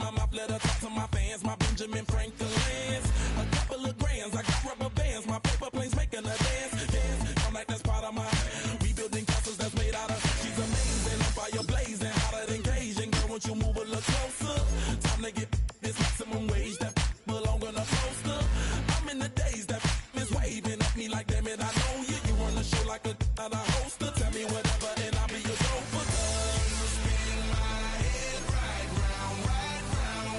my mouth, let her talk to my fans. My Benjamin Franklin's. A couple of grands, I got rubber bands. My paper planes making a dance. Dance, I'm like that's part of my rebuilding castles that's made out of. She's amazing, on fire blazing, hotter than Cajun. Girl, won't you move a little closer? Time to get this maximum wage that belong on a poster. I'm in the days that is waving at me like, damn it, I know you. You run the show like a hoster. Tell me whatever and I'll be your gopher. You spin my head right round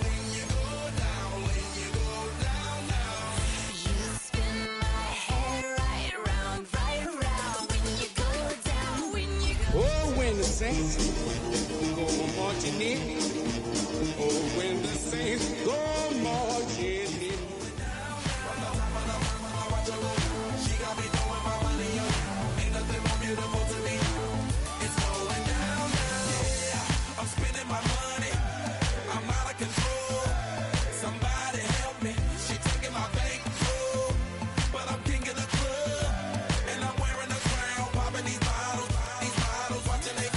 when you go down, when you go down, down. You spin my head right round when you go down, when you go. Oh, when the Saints go marching in. Oh, when the Saints go marching in. She got me throwing my money on. Ain't nothing more beautiful to me. It's going down, down. Yeah, I'm spending my money. I'm out of control. Somebody help me. She taking my bankroll, but I'm king of the club, and I'm wearing a crown, popping these bottles, watching they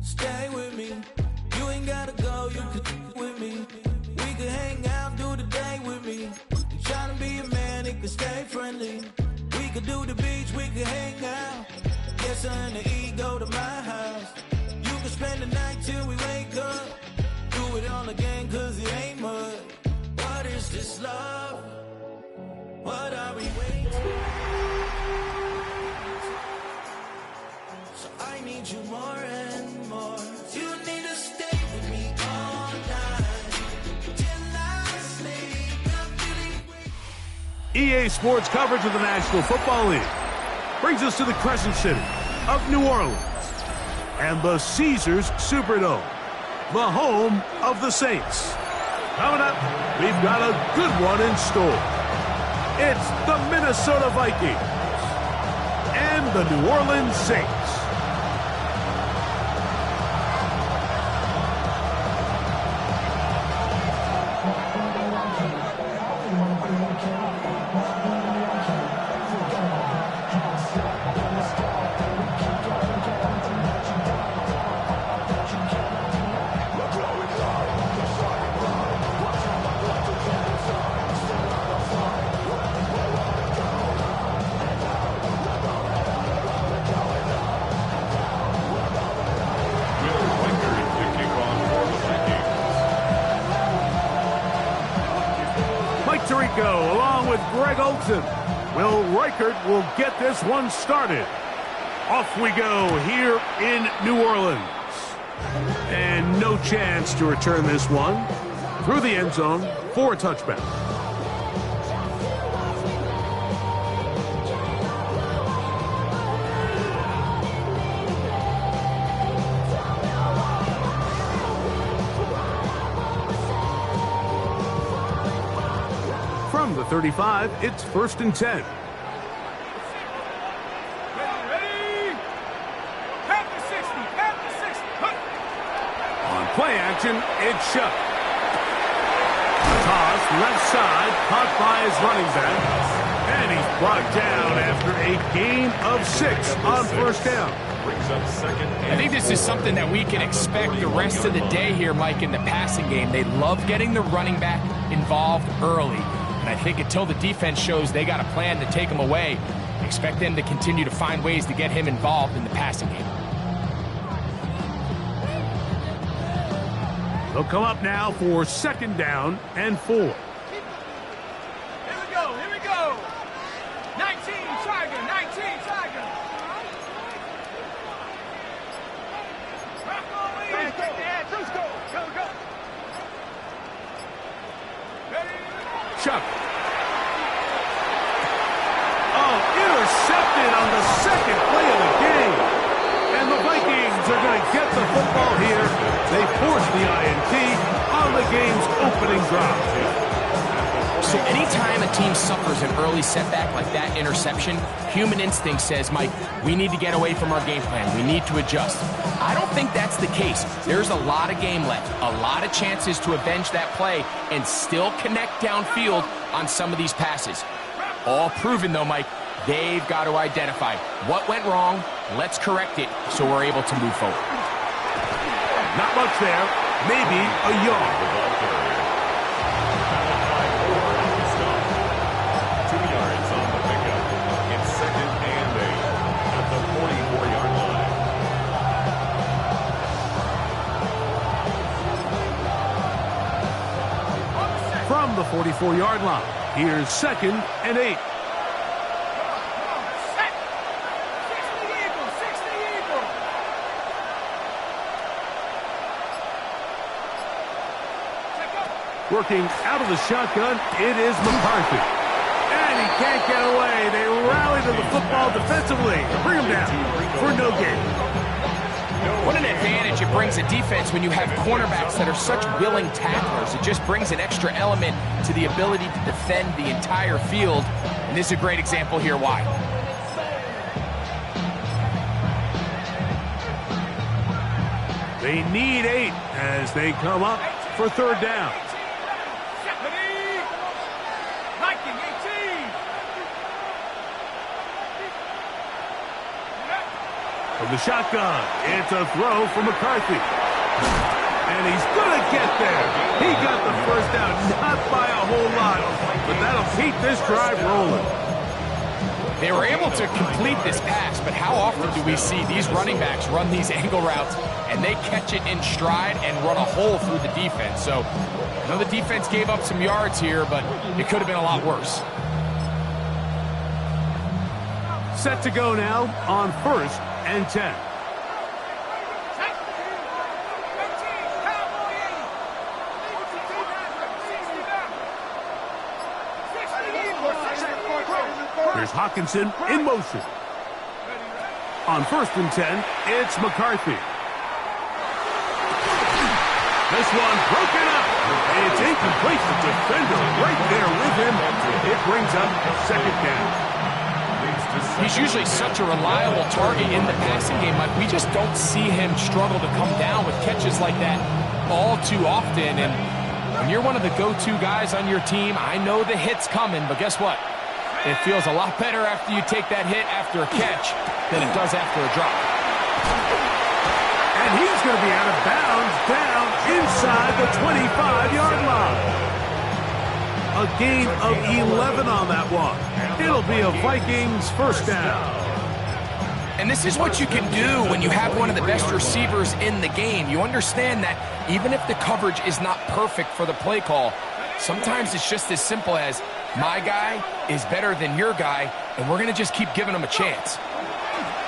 Stay with me, you ain't gotta go, you can with me. We could hang out, do the day with me. You tryna be a man, it could stay friendly. We could do the beach, we could hang out. Yes, her and the E go to my house. You can spend the night till we wake up. Do it all again, cause it ain't mud. What is this love? What are we waiting? So I need you more and more. You need to stay with me all night till I sleep. I'm feeling weak. EA Sports coverage of the National Football League brings us to the Crescent City of New Orleans and the Caesars Superdome, the home of the Saints. Coming up, we've got a good one in store. It's the Minnesota Vikings and the New Orleans Saints. Along with Greg Olson, Will Reichert will get this one started. Off we go here in New Orleans. And no chance to return this one through the end zone for a touchback. From the 35, it's 1st and 10. On play action, it's shut. Toss left side, caught by his running back. And he's brought down after a gain of 6 on 1st down. I think this is something that we can expect the rest of the day here, Mike, in the passing game. They love getting the running back involved early. And I think until the defense shows they got a plan to take him away, expect them to continue to find ways to get him involved in the passing game. They'll come up now for 2nd down and 4. Here we go. 19 Tiger. Let's go. Go, go. Ready? Chuck. Oh, intercepted on the second play of the game. And the Vikings are going to get the football here. They force the INT on the game's opening drive. So anytime a team suffers an early setback like that interception, human instinct says, Mike, we need to get away from our game plan. We need to adjust. I don't think that's the case. There's a lot of game left, a lot of chances to avenge that play and still connect downfield on some of these passes. All proven, though, Mike, they've got to identify what went wrong. Let's correct it so we're able to move forward. Not much there. Maybe a yard. 2 yards on the pickup. It's 2nd and 8 at the 44-yard line. From the 44-yard line, here's 2nd and 8. Set. 60 Eagle. 60 Eagle. Check up. Working out of the shotgun, it is McCarthy. And he can't get away. They rally to the football defensively. Bring him down for no gain. What an advantage it brings a defense when you have cornerbacks that are such willing tacklers. It just brings an extra element to the ability to defend the entire field. And this is a great example here why. They need 8 as they come up for 3rd down. Ready? Viking 18. From the shotgun, it's a throw for McCarthy. And he's going to get there. He got the first down, not by a whole lot, but that'll keep this drive rolling. They were able to complete this pass, but how often do we see these running backs run these angle routes and they catch it in stride and run a hole through the defense? So I know the defense gave up some yards here, but it could have been a lot worse. Set to go now on 1st and 10. Here's Hawkinson in motion. On 1st and 10, it's McCarthy. This one broken up. It's incomplete. The defender right there with him. It brings up 2nd down. He's usually such a reliable target in the passing game. Like, we just don't see him struggle to come down with catches like that all too often. And when you're one of the go-to guys on your team, I know the hit's coming, but guess what? It feels a lot better after you take that hit after a catch than it does after a drop. And he's going to be out of bounds down inside the 25-yard line. A gain of 11 on that one. It'll be a Vikings 1st down. And this is what you can do when you have one of the best receivers in the game. You understand that even if the coverage is not perfect for the play call, sometimes it's just as simple as my guy is better than your guy, and we're going to just keep giving him a chance.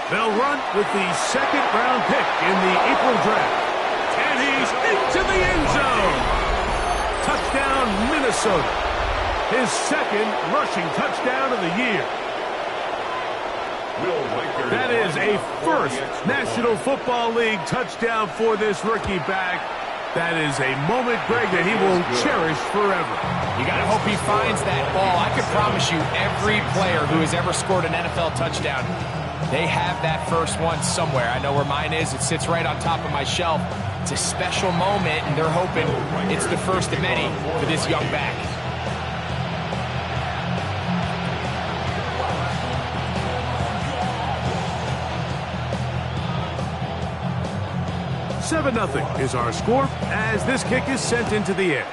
They'll run with the 2nd-round pick in the April draft. And he's into the end zone. Touchdown, Minnesota. His 2nd rushing touchdown of the year. That is a 1st National Football League touchdown for this rookie back. That is a moment, Greg, that he will cherish forever. You got to hope he finds that ball. I can promise you every player who has ever scored an NFL touchdown, they have that first one somewhere. I know where mine is. It sits right on top of my shelf. It's a special moment, and they're hoping it's the first of many for this young back. Seven 7-0 is our score as this kick is sent into the air.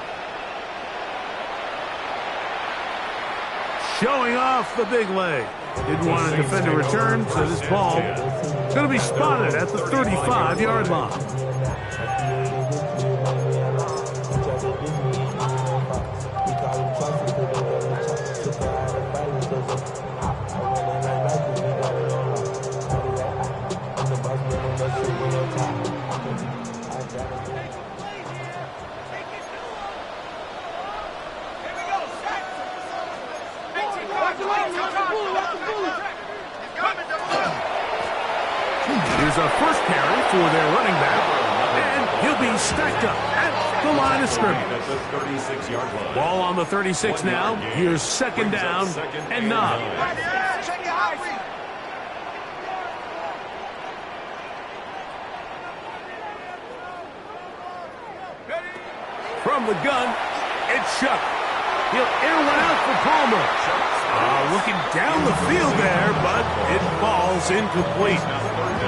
Showing off the big leg. Didn't want to defend a return, so this ball is going to be spotted at the 35-yard line. first carry for their running back, and he'll be stacked up at the line of scrimmage. At the 36-yard line. Ball on the 36 now. Here's second down and 9. From the gun, it's Shuck. He'll air one out for Palmer. Looking down the field there, but it falls incomplete.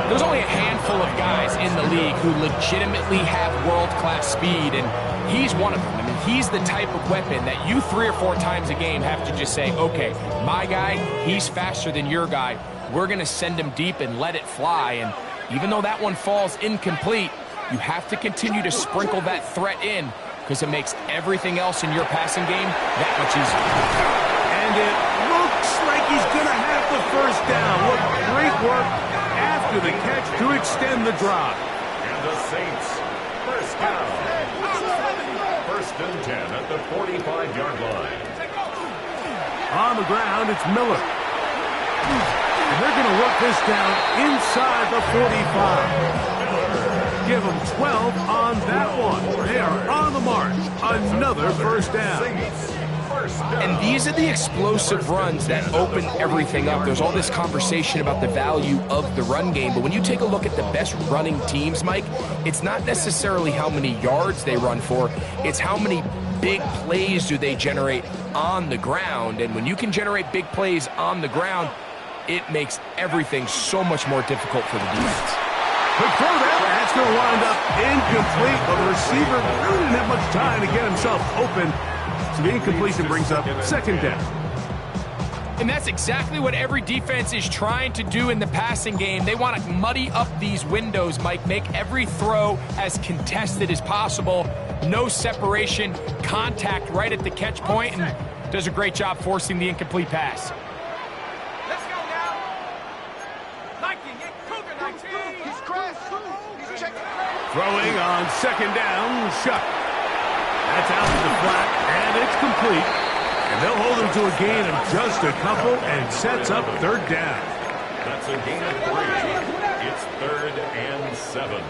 There's only a handful of guys in the league who legitimately have world-class speed, and he's one of them. I mean, he's the type of weapon that you 3 or 4 times a game have to just say, okay, my guy, he's faster than your guy. We're going to send him deep and let it fly. And even though that one falls incomplete, you have to continue to sprinkle that threat in because it makes everything else in your passing game that much easier. And it looks like he's going to have the first down. What great work after the catch to extend the drive. And the Saints, first down. First and 10 at the 45-yard line. On the ground, it's Miller. And they're going to work this down inside the 45. Give them 12 on that one. They are on the march. Another first down. And these are the explosive runs that open everything up. There's all this conversation about the value of the run game, but when you take a look at the best running teams, Mike, it's not necessarily how many yards they run for, it's how many big plays do they generate on the ground. And when you can generate big plays on the ground, it makes everything so much more difficult for the defense. Quick throw there. That's going to wind up incomplete, but the receiver really didn't have much time to get himself open. So the incompletion brings up second down. And that's exactly what every defense is trying to do in the passing game. They want to muddy up these windows, Mike, make every throw as contested as possible. No separation, contact right at the catch point, and does a great job forcing the incomplete pass. Let's go now. Nike, Cougar Nike. He's crashed. He's checked. Throwing on second down, Shuck. That's out to the flat, and it's complete. And they'll hold him to a gain of just a couple and sets up third down. That's a gain of 3. It's 3rd and 7.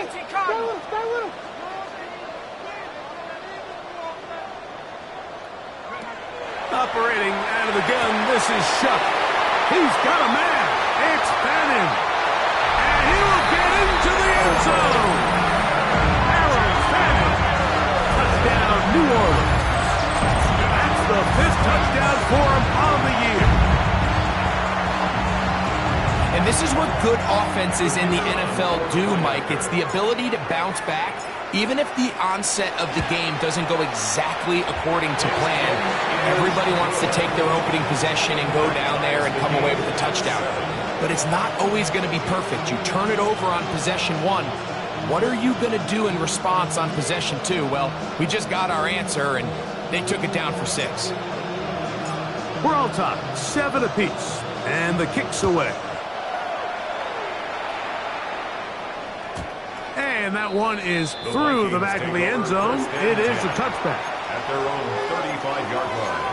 Stay with him. Operating out of the gun, this is Shuck. He's got a man. It's Bannon. And he will get into the end zone. Aaron Bannon. Touchdown, New Orleans. That's the 5th touchdown for him on the year. And this is what good offenses in the NFL do, Mike. It's the ability to bounce back, even if the onset of the game doesn't go exactly according to plan. Everybody wants to take their opening possession and go down there and come away with a touchdown. But it's not always going to be perfect. You turn it over on possession 1. What are you going to do in response on possession 2? Well, we just got our answer, and they took it down for 6. We're all tied, 7 apiece, and the kick's away. And that one is through the back of the end zone. It is a touchback. At their own 35-yard line.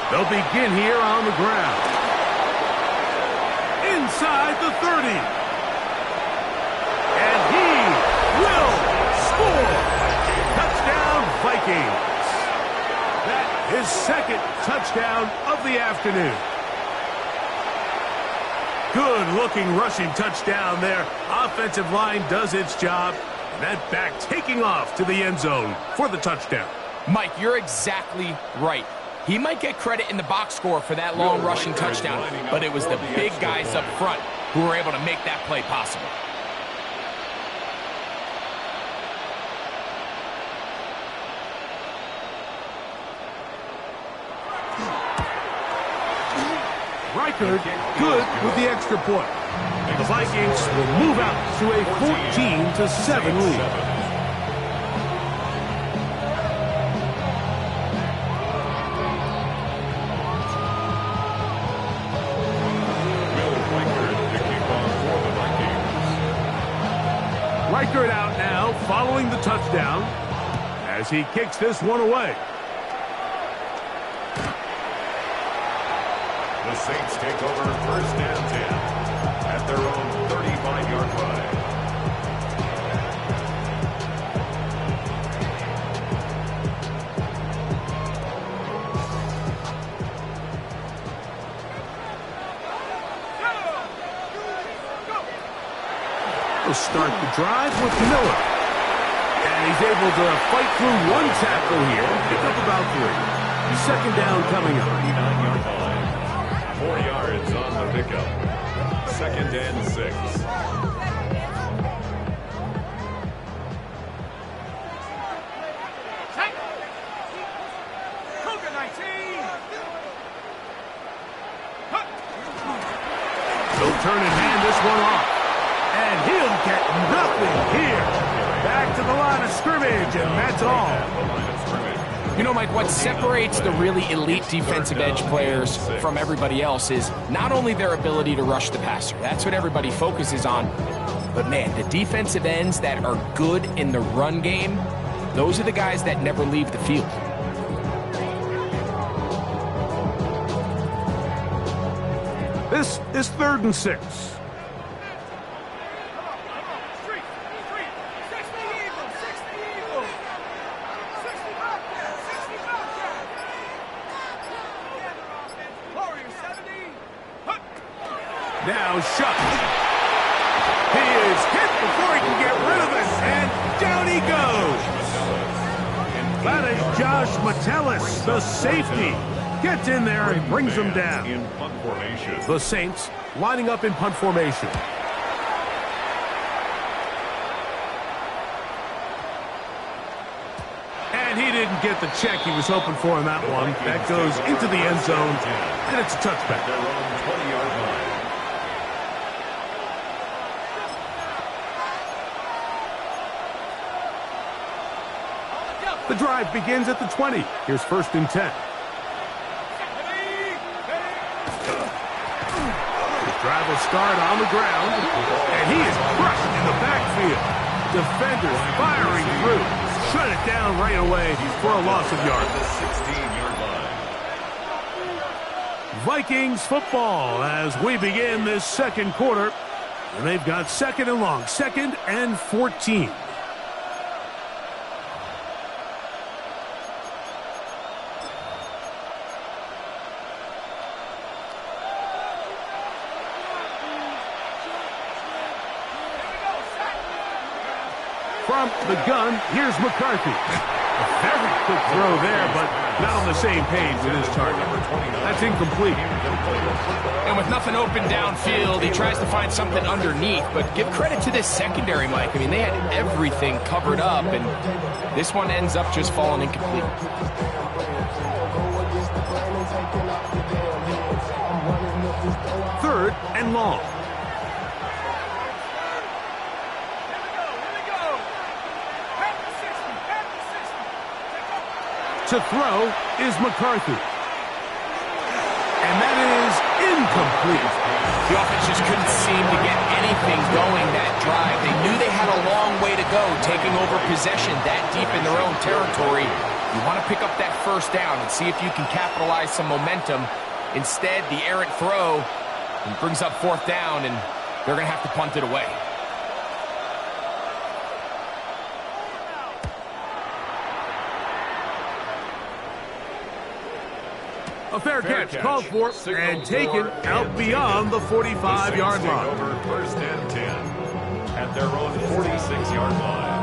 They'll begin here on the ground. Inside the 30. And he will score. Touchdown, Vikings. That is 2nd touchdown of the afternoon. Good-looking rushing touchdown there. Offensive line does its job. And that back taking off to the end zone for the touchdown. Mike, you're exactly right. He might get credit in the box score for that long rushing touchdown, but it was the big guys up front who were able to make that play possible. record, good with the extra point. The Vikings will move out to a 14-7 lead. Reichert out now, following the touchdown, as he kicks this one away. The Saints take over 1st and 10 at their own 35-yard line. He'll start the drive with Miller. And he's able to fight through one tackle here. Pick up about 3. 2nd down coming up. 39-yard line. 4 yards on the pickup. 2nd and 6. Cougar 19. He'll turn and hand this one off. And he'll get nothing here. Back to the line of scrimmage, and that's all. You know, Mike, what separates the really elite defensive edge players from everybody else is not only their ability to rush the passer. That's what everybody focuses on. But, man, the defensive ends that are good in the run game, those are the guys that never leave the field. This is 3rd and 6. Now shut. He is hit before he can get rid of it, and down he goes. That is Josh Metellus, the safety. Gets in there and brings him down. In punt formation. The Saints lining up in punt formation. And he didn't get the check he was hoping for in that one. That goes into the end zone, and it's a touchback. Their own 20-yard line. The drive begins at the 20. Here's 1st and 10. The drive will start on the ground, and he is crushed in the backfield. Defenders firing through. Shut it down right away for a loss of yards. The 16-yard line. Vikings football as we begin this 2nd quarter. And they've got 2nd and long, 2nd and 14. From the gun, here's McCarthy. A very quick throw there, but not on the same page with his target. That's incomplete. And with nothing open downfield, he tries to find something underneath. But give credit to this secondary, Mike. I mean, they had everything covered up, and this one ends up just falling incomplete. 3rd and long. To throw is McCarthy. And that is incomplete. The offense just couldn't seem to get anything going that drive. They knew they had a long way to go, taking over possession that deep in their own territory. You want to pick up that 1st down and see if you can capitalize some momentum. Instead, the errant throw brings up 4th down, and they're going to have to punt it away. A fair catch called for and taken out beyond the 45-yard line. Over 1st and 10 at their own 46-yard line.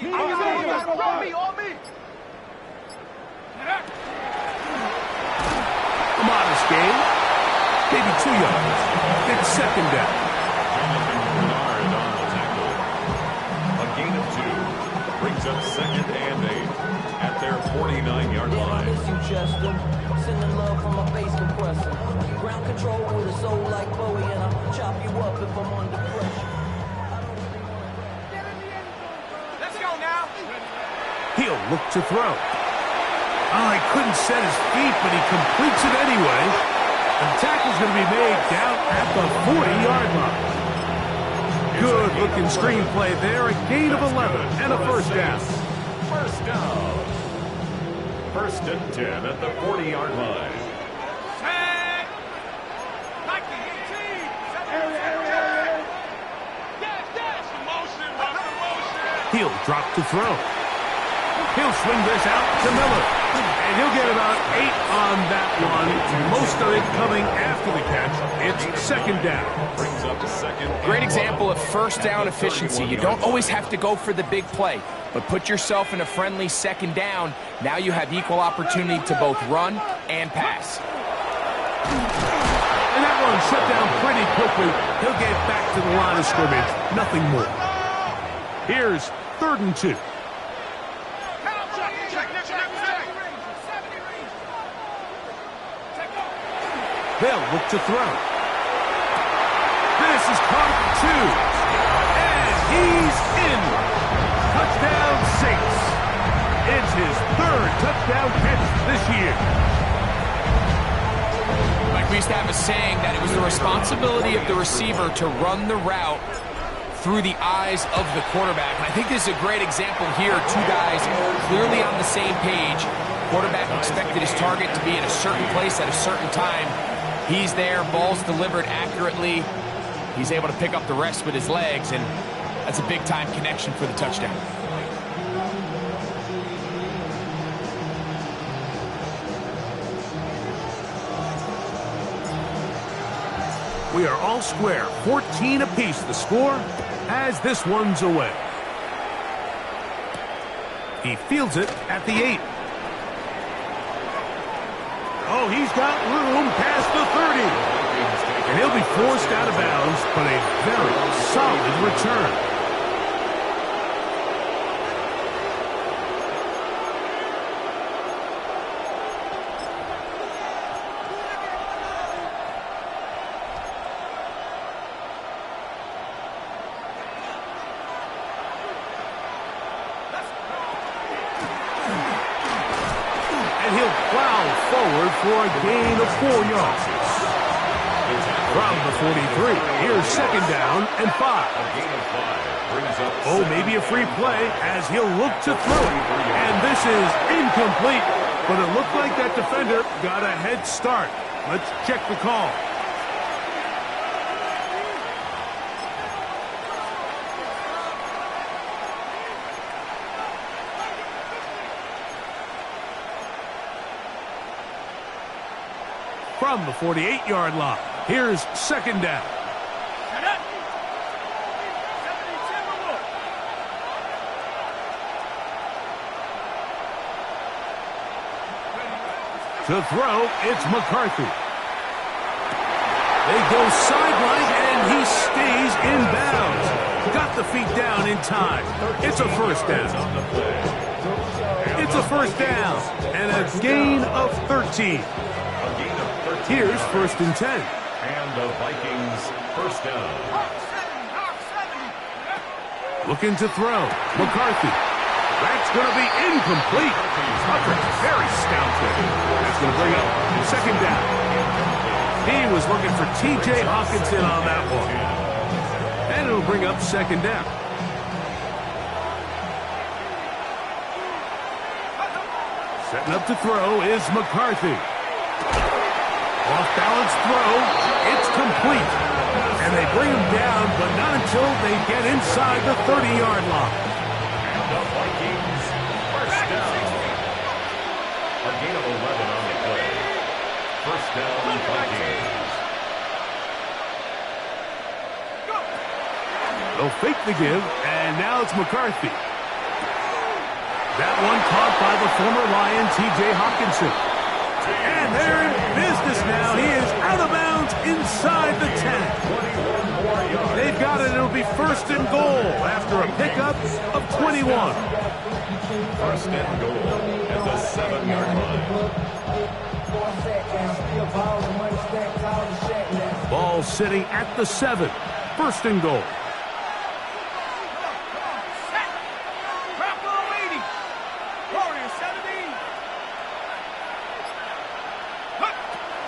you. On me. A modest gain. Maybe 2 yards. It's second down. Bernard on the tackle. A gain of 2 brings up 2nd and 8 at their 49-yard Damn, I line. miss you, Chester. Sending love from my bass compressor. Ground control with a soul like Bowie, and I'll chop you up if I'm under pressure. Let's go now. He'll look to throw. Oh, he couldn't set his feet, but he completes it anyway. The tackle's going to be made down at the 40-yard line. Good-looking screenplay there. A gain of 11 and a first down. First down. 1st and 10 at the 40-yard line. Set. Nike 18. Dash. Motion. He'll drop to throw. He'll swing this out to Miller. And he'll get about 8 on that one. Most of it coming after the catch. It's second down. Brings up 2nd. Great example of first down efficiency. You don't always have to go for the big play, but put yourself in a friendly second down. Now you have equal opportunity to both run and pass. And that one shut down pretty quickly. He'll get back to the line of scrimmage. Nothing more. Here's 3rd and 2. They'll look to throw. This is caught at 2. And he's in. Touchdown Saints. It's his 3rd touchdown catch this year. Like we used to have a saying that it was the responsibility of the receiver to run the route through the eyes of the quarterback. And I think this is a great example here. 2 guys clearly on the same page. Quarterback expected his target to be in a certain place at a certain time. He's there, ball's delivered accurately. He's able to pick up the rest with his legs, and that's a big-time connection for the touchdown. We are all square, 14 apiece the score as this one's away. He fields it at the 8. Oh, he's got room past the 30. And he'll be forced out of bounds, but a very solid return. For a gain of 4 yards. From the 43, here's 2nd down and 5. Oh, maybe a free play as he'll look to throw it. And this is incomplete, but it looked like that defender got a head start. Let's check the call. From the 48-yard line, here's 2nd down. To throw, it's McCarthy. They go sideline, and he stays in bounds. Got the feet down in time. It's a first down. It's a first down, and a gain of 13. Here's 1st and 10. And the Vikings first down. Looking to throw. McCarthy. That's going to be incomplete. Tucker's very scouted. That's going to bring up 2nd down. He was looking for T.J. Hawkinson on that one. And it'll bring up 2nd down. Setting up to throw is McCarthy. Off-balance throw. It's complete. And they bring him down, but not until they get inside the 30-yard line. And the Vikings first down. A gain of 11 on the play. First down, Vikings. They'll fake the give, and now it's McCarthy. That one caught by the former Lion, T.J. Hawkinson. And they're in business now. He is out of bounds inside the 10. They've got it. It'll be first and goal after a pickup of 21. First and goal at the 7-yard line. Ball sitting at the 7. First and goal.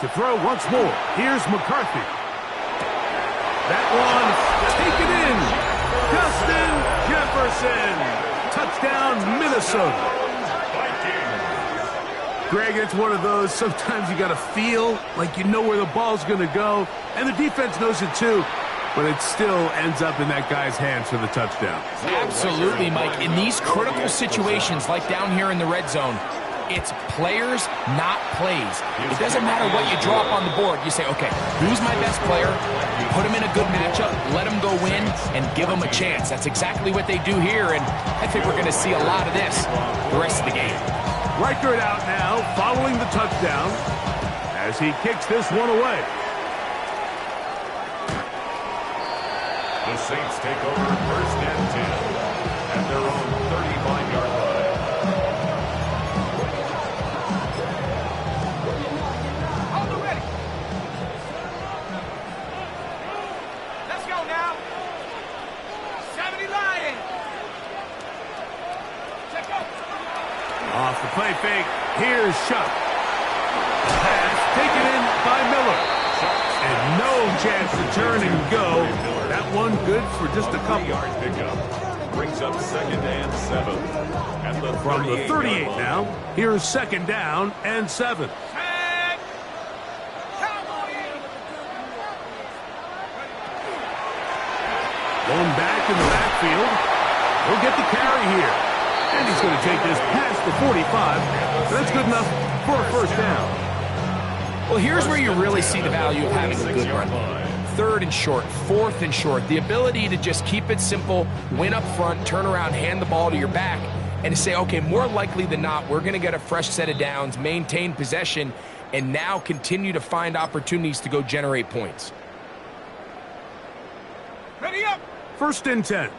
To throw once more. Here's McCarthy. That one taken in. Justin Jefferson. Touchdown, Minnesota. Greg, it's one of those, sometimes you got to feel like you know where the ball's going to go, and the defense knows it too, but it still ends up in that guy's hands for the touchdown. Absolutely, Mike. In these critical situations, like down here in the red zone, it's players, not plays. It doesn't matter what you draw up on the board. You say, okay, who's my best player? Put him in a good matchup, let him go win, and give him a chance. That's exactly what they do here, and I think we're going to see a lot of this the rest of the game. Reichert out now, following the touchdown, as he kicks this one away. The Saints take over first and 10 at their own 35-yard line. Off the play fake, here's Shuck. Pass taken in by Miller. And no chance to turn and go. That one good for just a couple. Yard pickup brings up second and 7. At the From the 38 now, here's second down and 7. Going back in the backfield. He'll get the carry here. And he's going to take this past the 45. That's good enough for a first down. Well, here's where you really see the value of having a good run. Third and short, fourth and short. The ability to just keep it simple, win up front, turn around, hand the ball to your back, and to say, okay, more likely than not, we're going to get a fresh set of downs, maintain possession, and now continue to find opportunities to go generate points. Ready up! First and 10.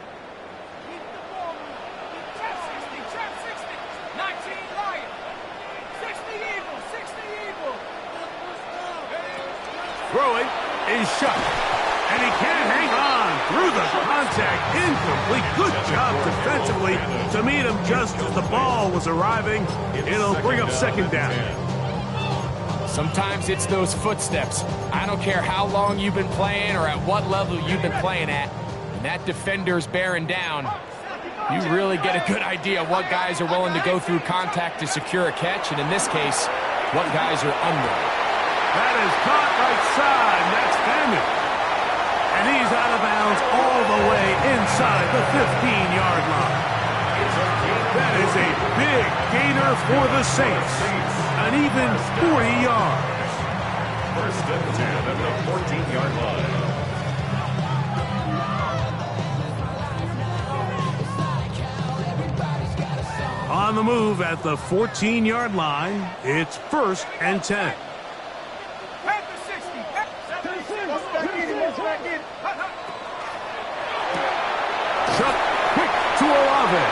Throwing is Shuck. And he can't hang on through the contact. Incomplete. Good job defensively to meet him just as the ball was arriving. It'll bring up second down. Sometimes it's those footsteps. I don't care how long you've been playing or at what level you've been playing at. When that defender's bearing down, you really get a good idea of what guys are willing to go through contact to secure a catch, and in this case, what guys are under. That is caught right side. That's Fannin. And he's out of bounds all the way inside the 15-yard line. That is a big gainer for the Saints. An even 40 yards. First and 10 at the 14-yard line. On the move at the 14-yard line, it's first and 10. Chuck quick to Olave.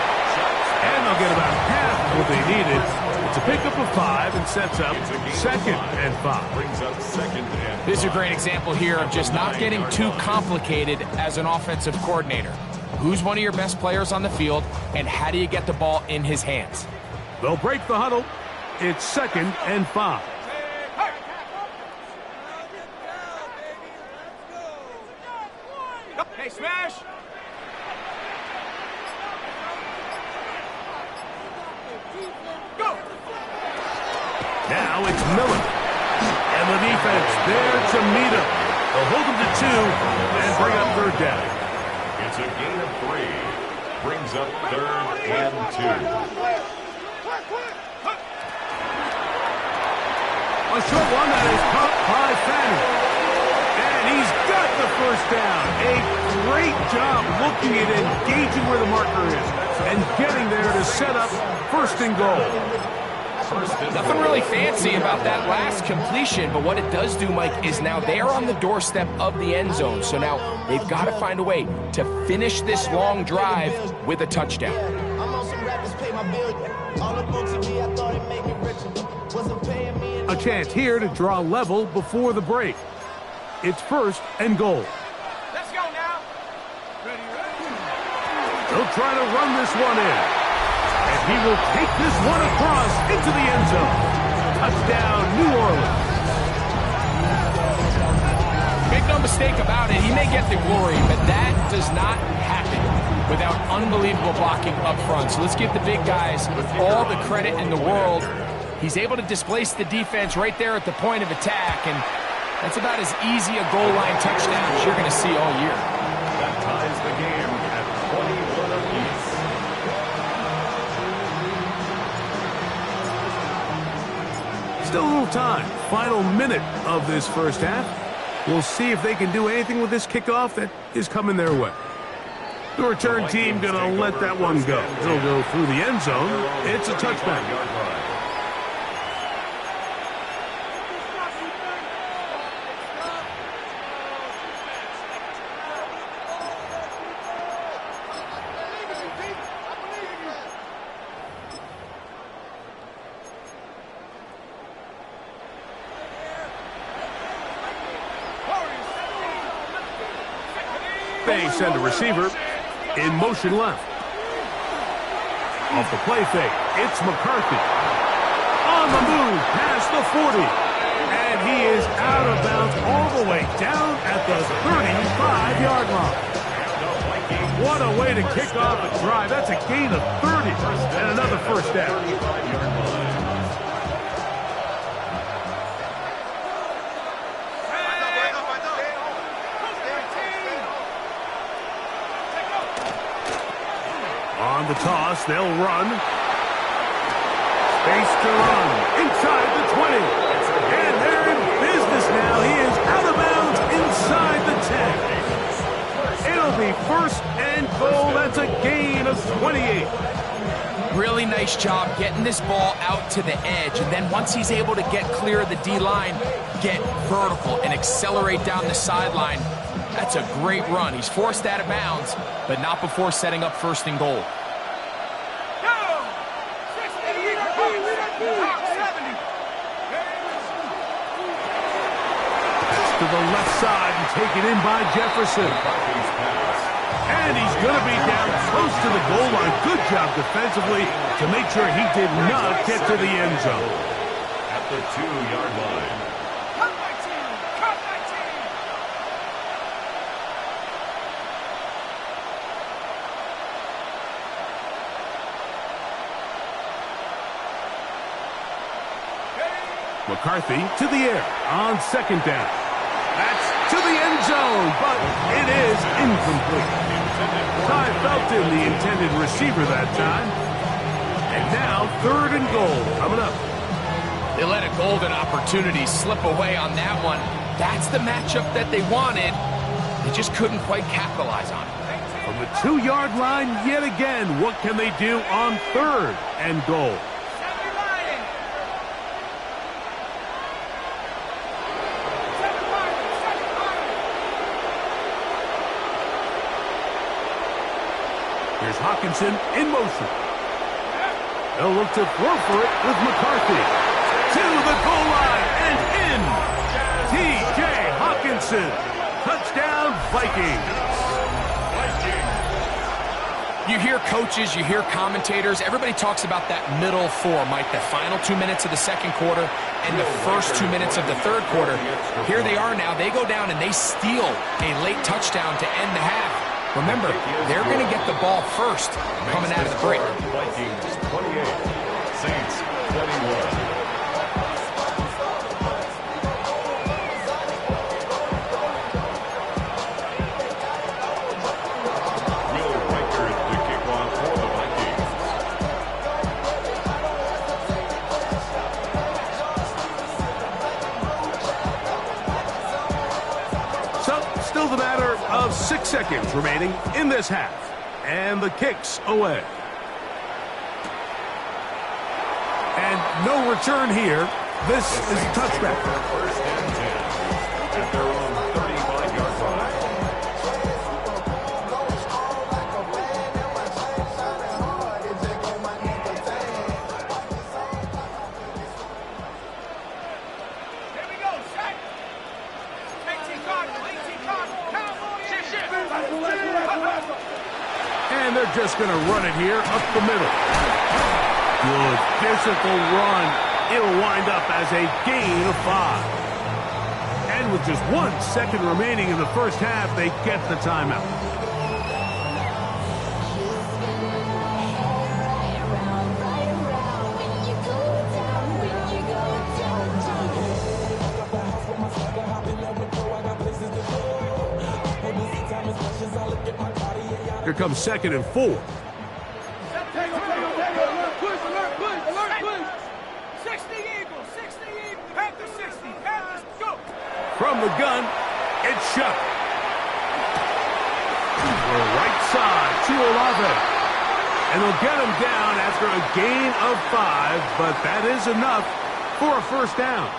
And they'll get about half of what they needed. It's a pickup of 5 and sets up second and 5. Brings up second and This is a great example here of just not getting too complicated as an offensive coordinator. Who's one of your best players on the field, and how do you get the ball in his hands? They'll break the huddle. It's second and 5. Hey, smash! Go! Now it's Miller. And the defense there to meet him. They'll hold him to 2 and bring up third down. It's a gain of 3. Brings up third and 2. A short one that is caught by Fannin. And he's got the first down. A Great job looking at engaging where the marker is and getting there to set up first and goal. Nothing really fancy about that last completion, but what it does do, Mike, is now they're on the doorstep of the end zone. So now they've got to find a way to finish this long drive with a touchdown. A chance here to draw level before the break. It's first and goal. Let's go now. They'll try to run this one in. And he will take this one across into the end zone. Touchdown, New Orleans. Make no mistake about it, he may get the glory, but that does not happen without unbelievable blocking up front. So let's give the big guys all the credit in the world. He's able to displace the defense right there at the point of attack, and that's about as easy a goal line touchdown as you're going to see all year. That ties the game at 21 apiece. Still a little time. Final minute of this first half. We'll see if they can do anything with this kickoff that is coming their way. The return team going to let that one go. It'll go through the end zone. It's a touchback. They send a receiver in motion left. Off the play fake, it's McCarthy. On the move, past the 40. And he is out of bounds all the way down at the 35-yard line. What a way to kick off a drive. That's a gain of 30 and another first down. On the toss, they'll run. Space to run. Inside the 20. And they're in business now. He is out of bounds inside the 10. It'll be first and goal. That's a gain of 28. Really nice job getting this ball out to the edge. And then once he's able to get clear of the D-line, get vertical and accelerate down the sideline. That's a great run. He's forced out of bounds, but not before setting up first and goal. To the left side and taken in by Jefferson. And he's going to be down close to the goal line. Good job defensively to make sure he did not get to the end zone. At the 2-yard line. Cut my team! Cut my team! McCarthy to the air on second down. That's to the end zone, but it is incomplete. Ty Felton, the intended receiver that time. And now third and goal coming up. They let a golden opportunity slip away on that one. That's the matchup that they wanted. They just couldn't quite capitalize on it. From the 2-yard line yet again, what can they do on third and goal? Here's Hawkinson in motion. They'll look to throw for it with McCarthy. To the goal line and in. T.J. Hawkinson. Touchdown, Vikings. You hear coaches, you hear commentators, everybody talks about that middle four, Mike, the final 2 minutes of the second quarter and the first 2 minutes of the third quarter. Here they are now. They go down and they steal a late touchdown to end the half. Remember, they're going to get the ball first coming out of the break. Vikings 28, Saints 21. Still the matter of 6 seconds remaining in this half. And the kick's away. And no return here. This is a touchback. First and 10 at their own 35-yard line. Here we go, set. 18 card, Cowboys. Shift. And they're just going to run it here up the middle. Good physical run. It'll wind up as a gain of 5. And with just 1 second remaining in the first half, they get the timeout. Here comes 2nd and 4. 60 Eagles, 60 Eagles. Panther 60, Panthers, go. From the gun, it's shot. The right side to Olave. And they'll get him down after a gain of 5, but that is enough for a first down.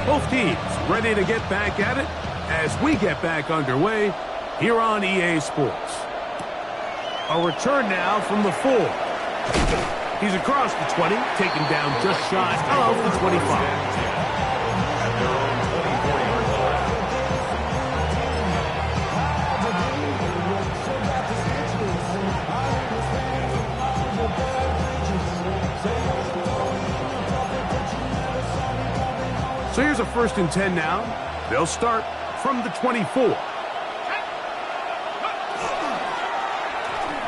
Both teams ready to get back at it as we get back underway here on EA Sports. A return now from the 4. He's across the 20, taken down just shy of the 25. So here's a 1st and 10 now. They'll start from the 24.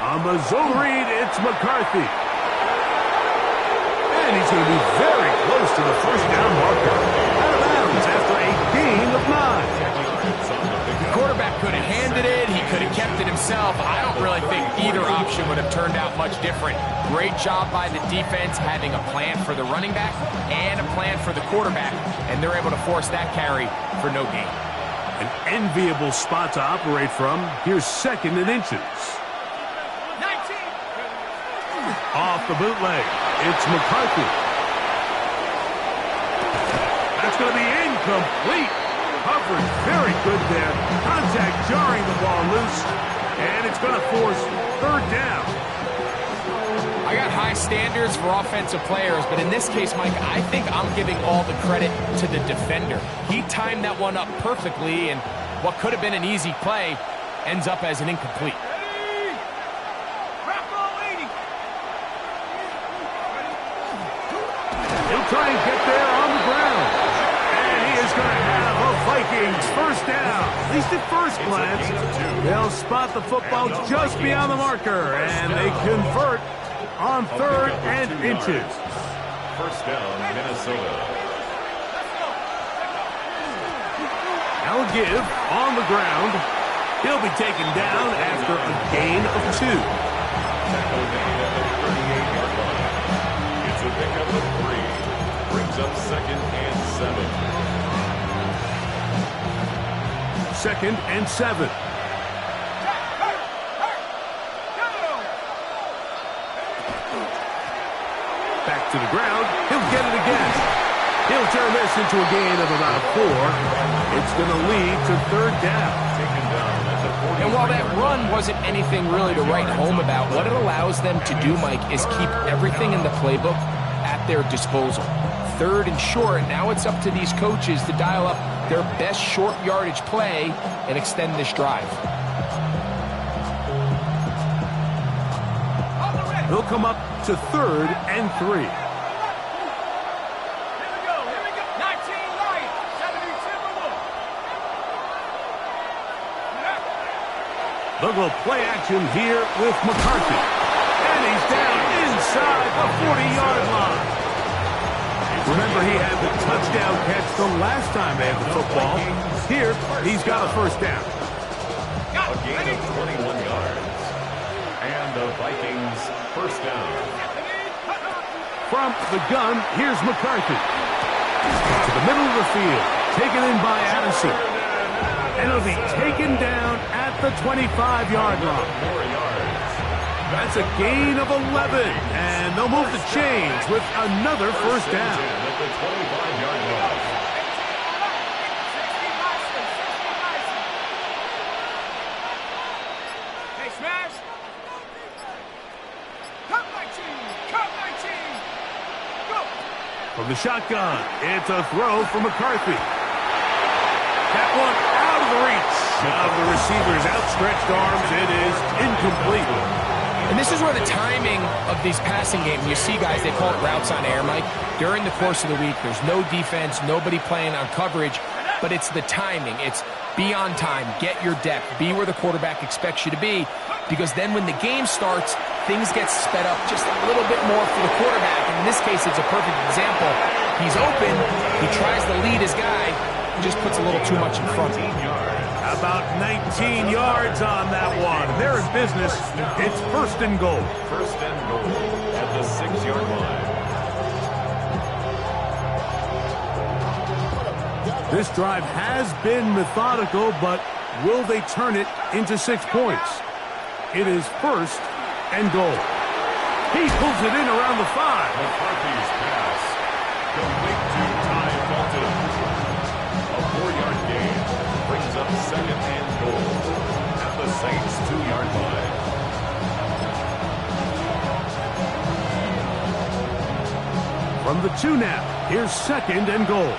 On the zone read, it's McCarthy. And he's going to be very close to the first down marker. Out of bounds after a gain of 9. The quarterback could have handed it. He could have kept it himself. I don't really think either option would have turned out much different. Great job by the defense having a plan for the running back and a plan for the quarterback, and they're able to force that carry for no gain. An enviable spot to operate from. Here's 2nd and inches. 19. Off the bootleg, it's McCarthy. That's going to be incomplete. Coverage very good there. Contact jarring the ball loose, and it's going to force 3rd down. I got high standards for offensive players, but in this case, Mike, I think I'm giving all the credit to the defender. He timed that one up perfectly, and what could have been an easy play ends up as an incomplete. He'll try and get there on the ground. And he is going to have a Vikings first down. At least at first glance, they'll spot the football just beyond the marker, and they convert on 3rd and inches. First down, Minnesota. Now a give on the ground. He'll be taken down after a gain of 2. Tackle made at the 38-yard line. It's a pickup of 3. Brings up 2nd and 7. 2nd and 7. Back to the ground. He'll get it again. He'll turn this into a gain of about 4. It's going to lead to 3rd down. Taken down at the 40. And while that run wasn't anything really to write home about, what it allows them to do, Mike, is keep everything in the playbook at their disposal. 3rd and short, now it's up to these coaches to dial up their best short yardage play and extend this drive. He'll come up to 3rd and 3. Here we go. 19 Lions, 70 Timberwolves. They'll go play action here with McCarthy. And he's down inside the 40-yard line. Remember, he had the touchdown catch the last time they had the football. Here, he's got a first down. A gain of 21 yards. And the Vikings first down. From the gun, here's McCarthy. To the middle of the field, taken in by Addison. And it'll be taken down at the 25-yard line. That's a gain of 11, and they'll move the chains with another first down. At the 25-yard line. Hey, smash! Cut 19! Cut 19! Go! From the shotgun, it's a throw for McCarthy. That one out of the reach of the receiver's outstretched arms. It is incomplete. And this is where the timing of these passing games, you see guys, they call it routes on air, Mike. During the course of the week, there's no defense, nobody playing on coverage, but it's the timing. It's be on time, get your depth, be where the quarterback expects you to be, because then when the game starts, things get sped up just a little bit more for the quarterback. And in this case, it's a perfect example. He's open, he tries to lead his guy, and just puts a little too much in front of him. About 19 yards on that one. They're in business. It's first and goal. First and goal at the 6-yard line. This drive has been methodical, but will they turn it into 6 points? It is first and goal. He pulls it in around the 5. McCarthy's pass complete to Ty Fulton. A 4-yard gain brings up second and goal at the Saints 2-yard line. From the 2 now, here's second and goal.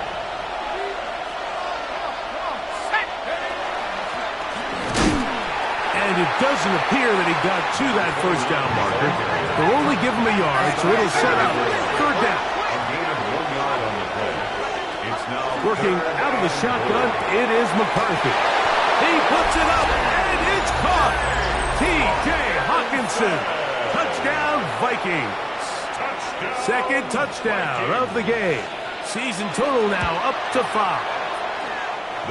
And it doesn't appear that he got to that first down marker. They'll only give him a yard, so it'll set up third down. A gain of 1 yard on the play. It's now Working out of the shotgun, it is McCarthy. He puts it up, and it's caught. T.J. Hawkinson. Touchdown, Vikings. Second touchdown of the game. Season total now up to 5.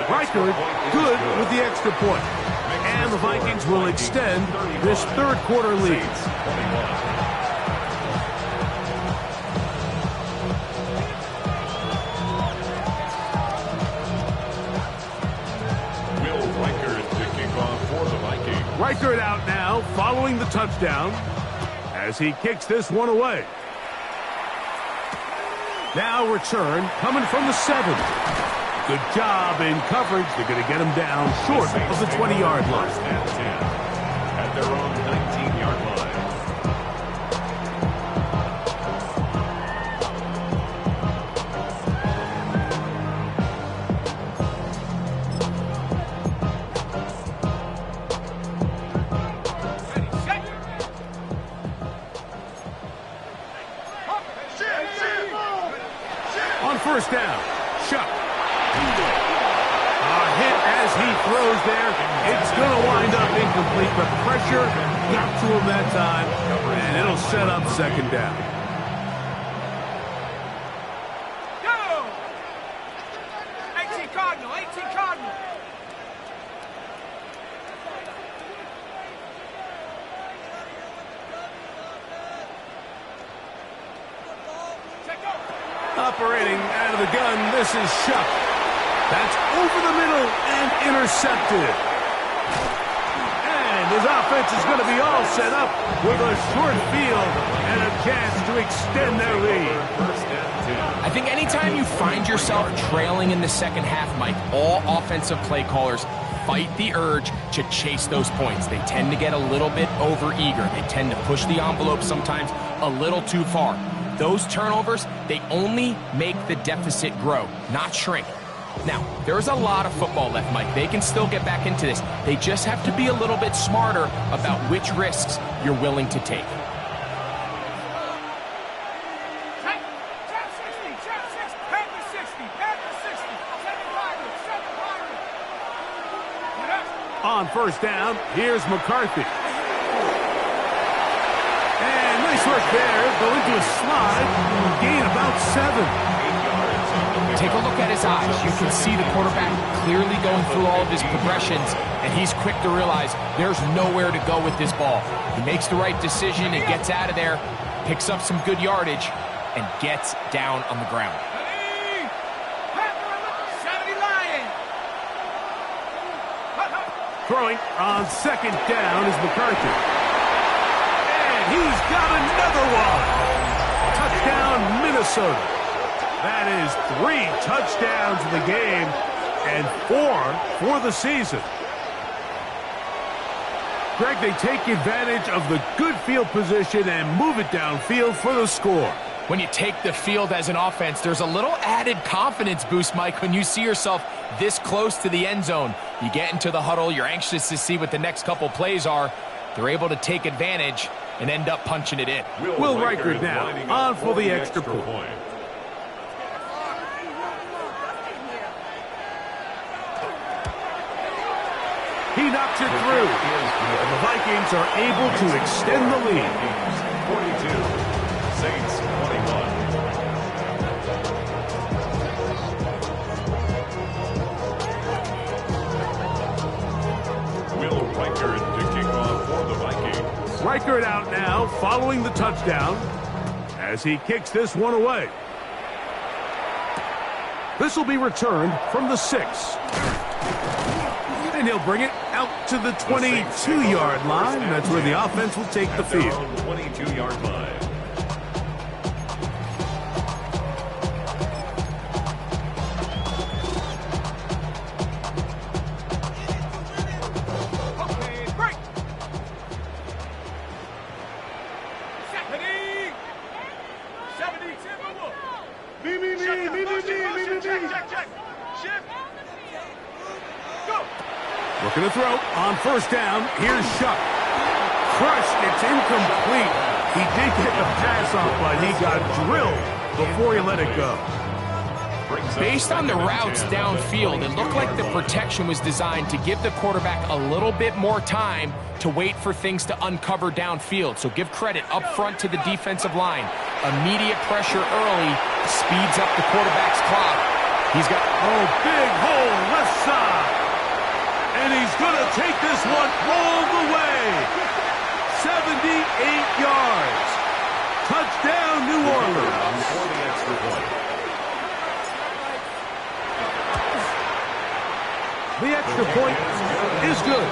Reichard good with the extra point. And the Vikings will extend this third quarter lead. Will Reichard to kick off for the Vikings. Reichard out now following the touchdown as he kicks this one away. Now return coming from the 7. Good job in coverage. They're going to get him down short of the 20-yard line. First and 10 at their own 19-yard line. On first down, Shuck. A hit as he throws there. It's going to wind up incomplete. The pressure got to him that time, and it'll set up second down. Go! 18 Cardinal, 18 Cardinal. Operating out of the gun, this is Shuck. That's over the middle and intercepted. And his offense is going to be all set up with a short field and a chance to extend their lead. I think anytime you find yourself trailing in the second half, Mike, all offensive play callers fight the urge to chase those points. They tend to get a little bit over-eager. They tend to push the envelope sometimes a little too far. Those turnovers, they only make the deficit grow, not shrink. Now, there's a lot of football left, Mike. They can still get back into this. They just have to be a little bit smarter about which risks you're willing to take. On first down, here's McCarthy. And nice work there. Go into a slide and gain about 7. 8 yards on the Take a look at his eyes. You can see the quarterback clearly going through all of his progressions, and he's quick to realize there's nowhere to go with this ball. He makes the right decision and gets out of there, picks up some good yardage, and gets down on the ground. Throwing on second down is McCarthy. And he's got another one. Touchdown, Minnesota. That is 3 touchdowns in the game and 4 for the season. Greg, they take advantage of the good field position and move it downfield for the score. When you take the field as an offense, there's a little added confidence boost, Mike, when you see yourself this close to the end zone. You get into the huddle, you're anxious to see what the next couple plays are. They're able to take advantage and end up punching it in. Will Reichert now on for the extra point. He knocks it through, and the Vikings are able to extend the lead. 42, Saints 21. Will Reichert to kick off for the Vikings. Reichert out now following the touchdown as he kicks this one away. This will be returned from the 6. And he'll bring it out to the 22-yard line. That's where the offense will take the field. 22-yard line. Looking to throw on first down. Here's Shuck. Crushed. It's incomplete. He did get the pass off, but he got drilled before he let it go. Based on the routes downfield, it looked like the protection was designed to give the quarterback a little bit more time to wait for things to uncover downfield. So give credit up front to the defensive line. Immediate pressure early speeds up the quarterback's clock. He's got big hole left side. And he's going to take this one all the way. 78 yards. Touchdown, New Orleans. For the extra point. The extra point is good.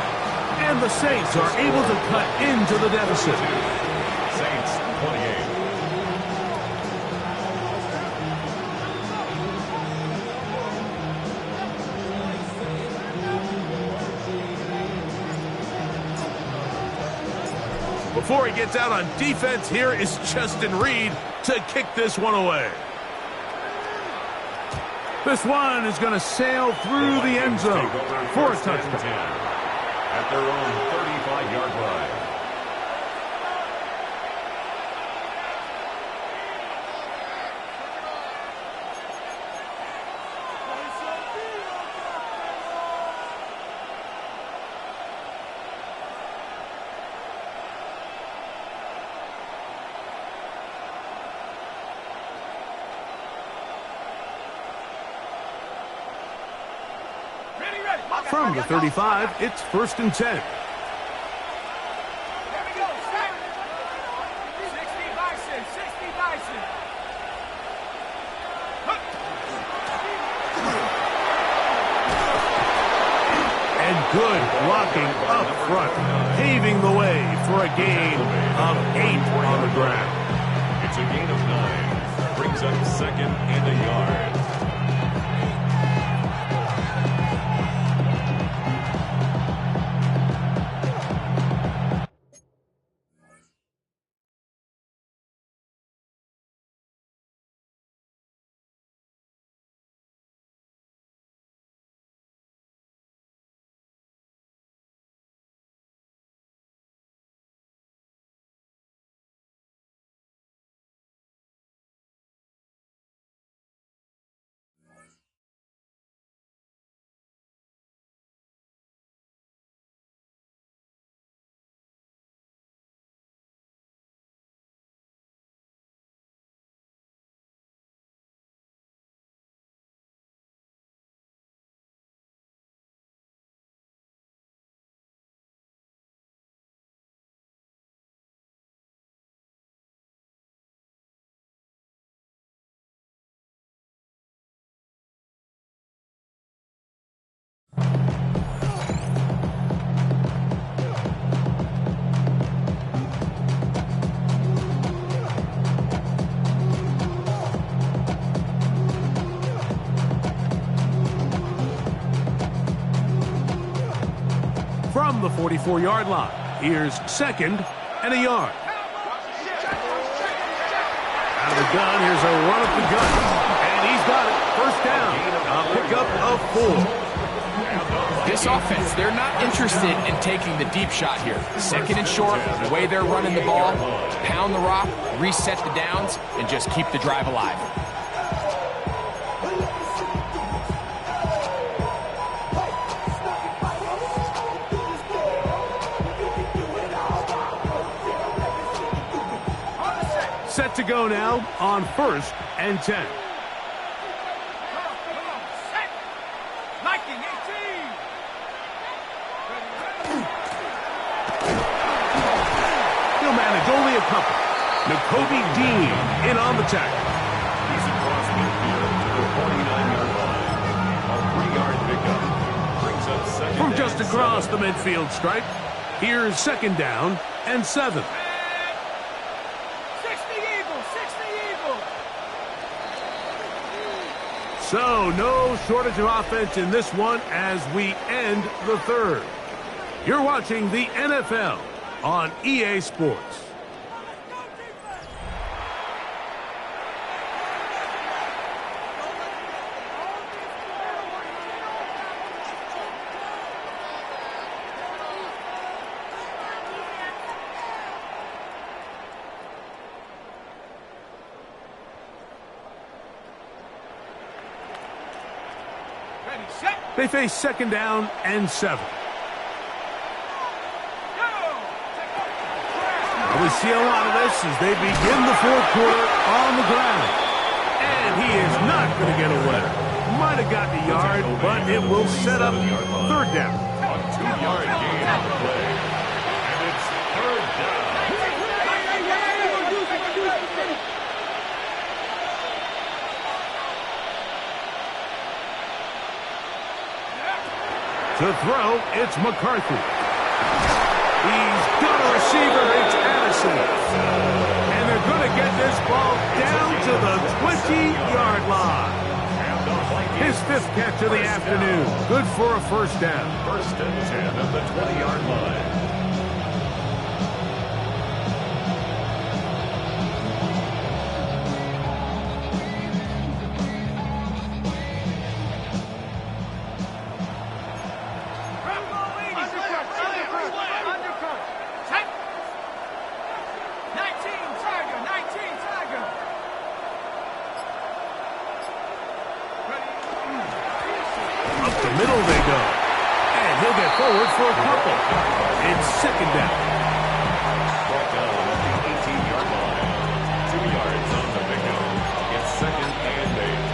And the Saints are able to cut into the deficit. Saints 28. Before he gets out on defense, here is Justin Reed to kick this one away. This one is going to sail through the end zone for a touchdown. At their own 35-yard line. From the 35, it's 1st and 10. And good blocking up front, paving the way for a gain of 8 on the ground. It's a gain of 9. Brings up 2nd and a yard. the 44-yard line. Here's 2nd and a yard. Out of the gun, here's a run up the gut. And he's got it. First down. A pickup of 4. This offense, they're not interested in taking the deep shot here. 2nd and short, the way they're running the ball, pound the rock, reset the downs, and just keep the drive alive. Set to go now on 1st and 10. He'll manage only a couple. N'Kobe Dean in on the tackle. He's across midfield to the 49-yard line. A 3-yard pickup. Brings up 2nd From and just 7. across the midfield stripe, here's 2nd down and 7. So, no shortage of offense in this one as we end the 3rd. You're watching the NFL on EA Sports. They face 2nd down and 7. We see a lot of this as they begin the 4th quarter on the ground. And he is not going to get away. Might have gotten a yard, but it will set up 3rd down. A 2-yard gain on the play. And it's 3rd down. To throw, it's McCarthy. He's got a receiver, it's Addison. And they're going to get this ball down to the 20-yard line. His 5th catch of the afternoon. Good for a 1st down. 1st and 10 at the 20-yard line. Middle they go. And he'll get forward for a couple. It's 2nd down. Brought down at the 18-yard line. 2 yards on the pickup. It's 2nd and 8.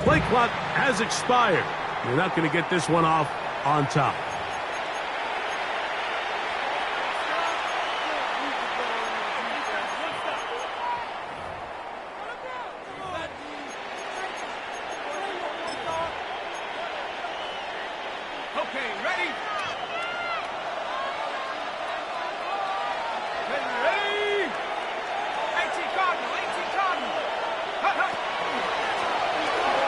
Play clock has expired. You're not going to get this one off on top. Okay, ready? Ready? 18 Cardinal.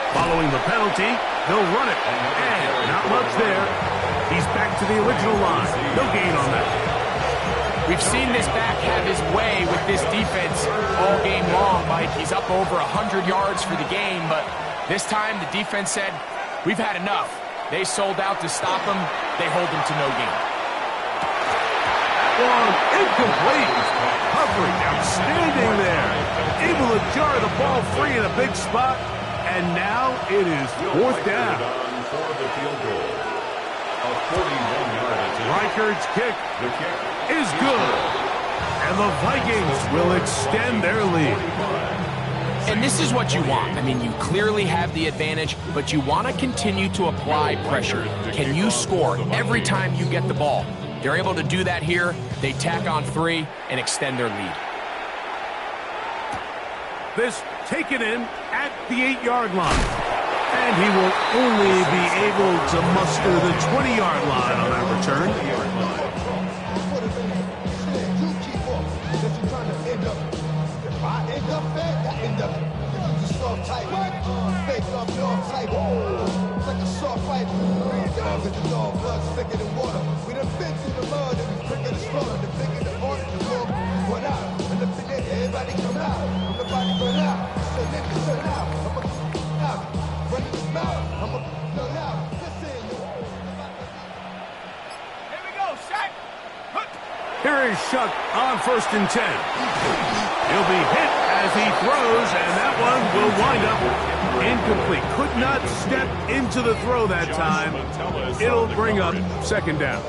Following the penalty, they'll run it. And not much there. He's back to the original line. No gain on that. We've seen this back have his way with this defense all game long, Mike. He's up over 100 yards for the game, but this time the defense said, we've had enough. They sold out to stop him. They hold him to no gain. Long, incomplete. Covering, outstanding there. Able to jar the ball free in a big spot. And now it is 4th down. For the field goal. A 41-yard attempt. Reichard's kick The kick is good. And the Vikings will extend their lead. And this is what you want. I mean, you clearly have the advantage, but you want to continue to apply pressure. Can you score every time you get the ball? They're able to do that here. They tack on 3 and extend their lead. This taken in at the 8-yard line. And he will only be able to muster the 20-yard line on that return. Here is Shuck on 1st and 10. He'll be hit as he throws, and that one will wind up incomplete. Could not step into the throw that time. It'll bring up 2nd down.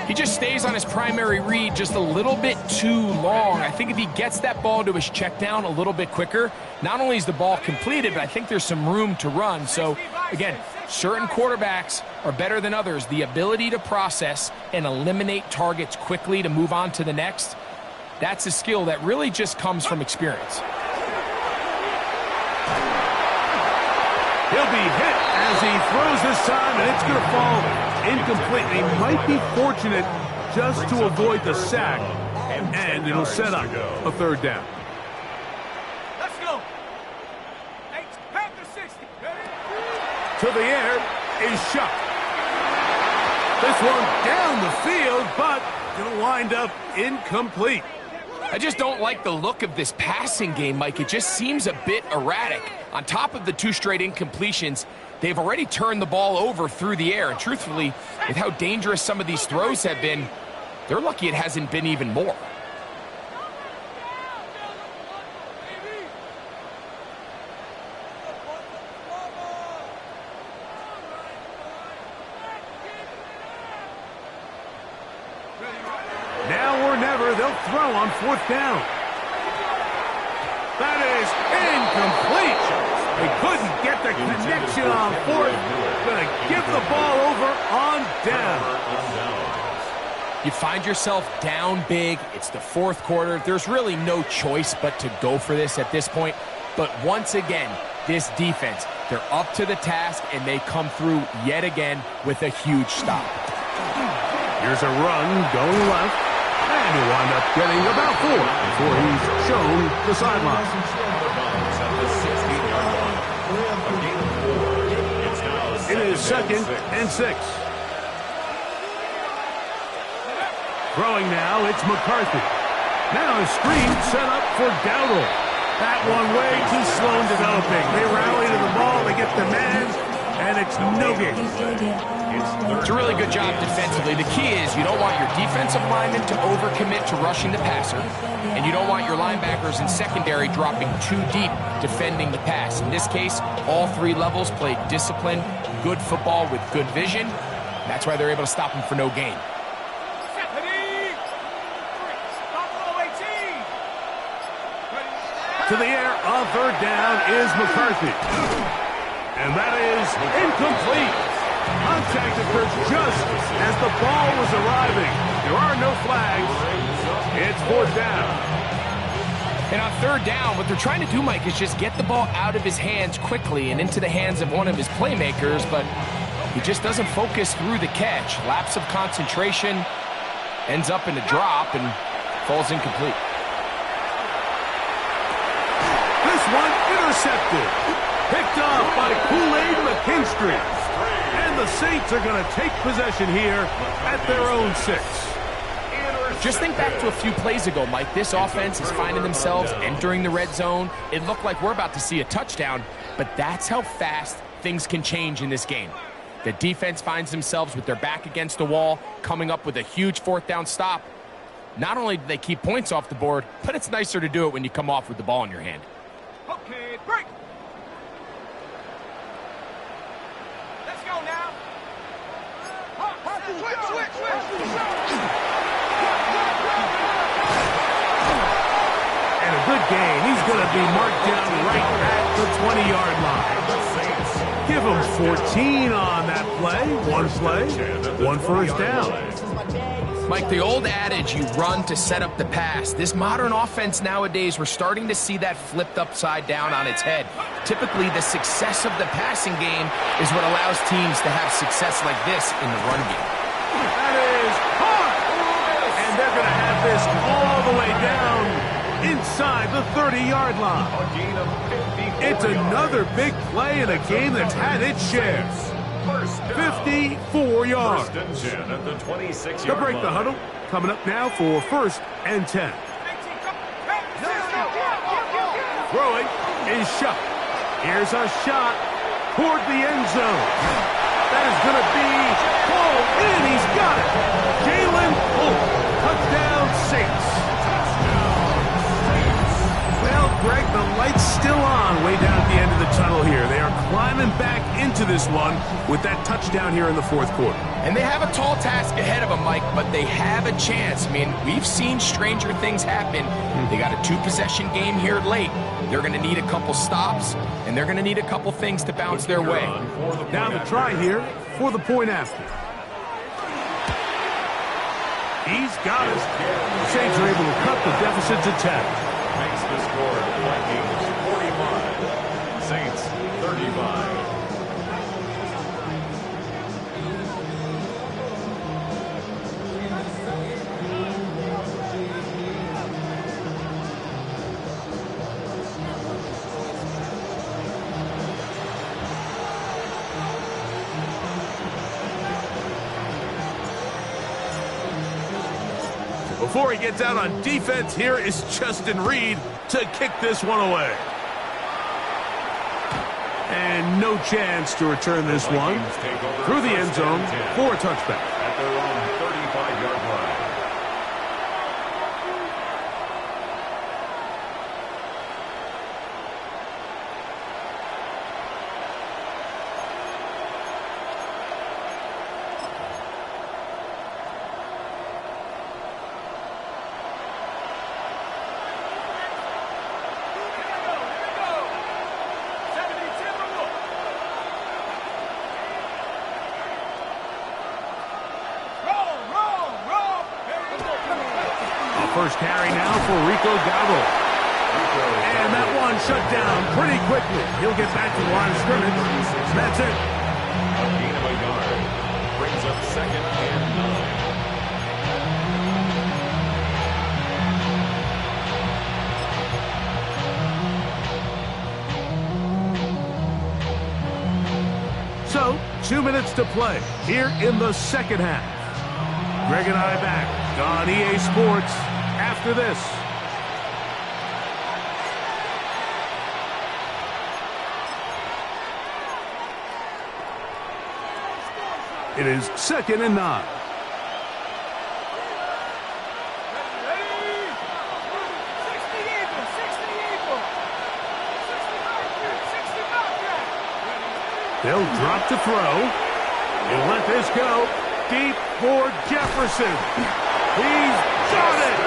He just stays on his primary read just a little bit too long. I think if he gets that ball to his check down a little bit quicker, not only is the ball completed, but I think there's some room to run. So, again, certain quarterbacks are better than others. The ability to process and eliminate targets quickly to move on to the next, that's a skill that really just comes from experience. He'll be hit as he throws this time, and it's going to fall incomplete. He might be fortunate just to avoid the sack, and it'll set up a 3rd down. Let's go. Panther 60. To the air is Shuck. This one down the field, but going to wind up incomplete. I just don't like the look of this passing game, Mike. It just seems a bit erratic. On top of the 2 straight incompletions, they've already turned the ball over through the air. And truthfully, with how dangerous some of these throws have been, they're lucky it hasn't been even more. Now or never, they'll throw on 4th down. That is incomplete. They couldn't get the connection on 4th. Going to give the ball over on down. You find yourself down big. It's the 4th quarter. There's really no choice but to go for this at this point. But once again, this defense, they're up to the task, and they come through yet again with a huge stop. Here's a run going left, and he'll wind up getting about 4 before he's shown the sideline. It is 2nd and 6. Throwing now, it's McCarthy. Now a screen set up for Dowdle. That one way too slow in developing. They rally to the ball, they get the man, and it's no good. It's a really good job defensively. The key is you don't want your defensive linemen to overcommit to rushing the passer, and you don't want your linebackers in secondary dropping too deep defending the pass. In this case, all 3 levels played disciplined, good football with good vision. That's why they're able to stop him for no gain. To the air on 3rd down is McCarthy. And that is incomplete. Contact occurs just as the ball was arriving. There are no flags. It's 4th down. And on 3rd down, what they're trying to do, Mike, is just get the ball out of his hands quickly and into the hands of one of his playmakers, but he just doesn't focus through the catch. Lapse of concentration, ends up in a drop, and falls incomplete. This one intercepted. Picked off by Kool-Aid McKinstry. And the Saints are going to take possession here at their own 6. Just think back to a few plays ago, Mike. This offense is finding themselves entering the red zone. It looked like we're about to see a touchdown, but that's how fast things can change in this game. The defense finds themselves with their back against the wall, coming up with a huge 4th down stop. Not only do they keep points off the board, but it's nicer to do it when you come off with the ball in your hand. Okay, break. Let's go now. And a good gain. He's going to be marked down right at the 20-yard line. Give him 14 on that play. One play, one first down. Mike, the old adage, you run to set up the pass. This modern offense nowadays, we're starting to see that flipped upside down on its head. Typically, the success of the passing game is what allows teams to have success like this in the run game. That is hard. And they're going to have this all the way down inside the 30-yard line. It's another big play in a game that's had its share. 54 yards. They'll break the huddle. Coming up now for 1st and 10. Throwing is shot. Here's a shot toward the end zone. That is going to be pulled in. He's got it. Jalen Holt. Touchdown, Saints. Well, Greg, the light's still on way down at the end of the tunnel here. They are climbing back into this one with that touchdown here in the 4th quarter. And they have a tall task ahead of them, Mike, but they have a chance. I mean, we've seen stranger things happen. They got a 2-possession game here late. They're going to need a couple stops, and they're going to need a couple things to bounce their way. Now the try here for the point after. He's got it. The Saints are able to cut the deficit to 10. Makes the score. Vikings 45. Saints 35. Before he gets out on defense, here is Justin Reed to kick this one away. And no chance to return this one through the end zone for a touchback. At their own 35-yard line. First carry now for Rico Dowdle. And that one shut down pretty quickly. He'll get back to the line of scrimmage. That's it. A gain of a yard. Brings up 2nd and 9. So, 2 minutes to play here in the 2nd half. Greg and I back on EA Sports after this. It is 2nd and 9. They'll drop to throw. He'll let this go deep for Jefferson. He's got it.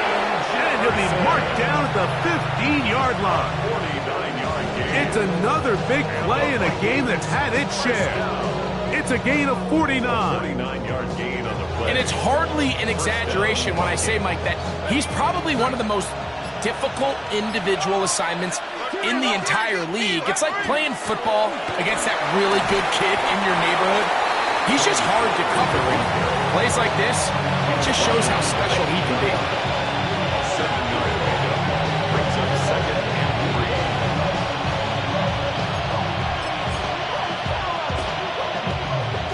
And he'll be marked down at the 15-yard line. 49-yard gain. It's another big play in a game that's had its share. It's a gain of 49. 49-yard gain on the play. And it's hardly an exaggeration when I say, Mike, that he's probably one of the most difficult individual assignments in the entire league. It's like playing football against that really good kid in your neighborhood. He's just hard to cover. And plays like this, it just shows how special he can be. 7-yard pickup brings up 2nd and 3.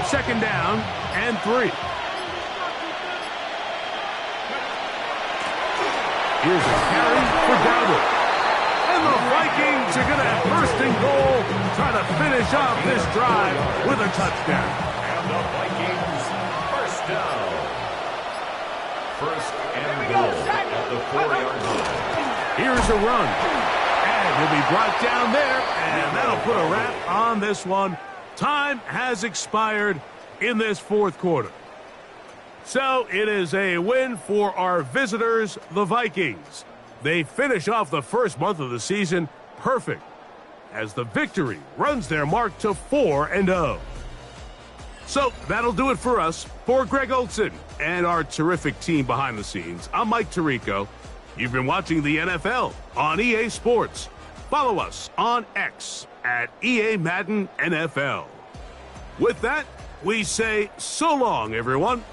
2nd down and 3. Here's a carry for Dowdle. And the Vikings are going to have 1st and goal, try to finish off this drive with a touchdown. And the Vikings 1st down. 1st and goal at the 4-yard line. Here's a run. And he'll be brought down there, and that'll put a wrap on this one. Time has expired in this 4th quarter. So it is a win for our visitors, the Vikings. They finish off the first month of the season perfect, as the victory runs their mark to 4-0. So that'll do it for us. For Greg Olson and our terrific team behind the scenes, I'm Mike Tirico. You've been watching the NFL on EA Sports. Follow us on X at EA Madden NFL. With that, we say so long, everyone.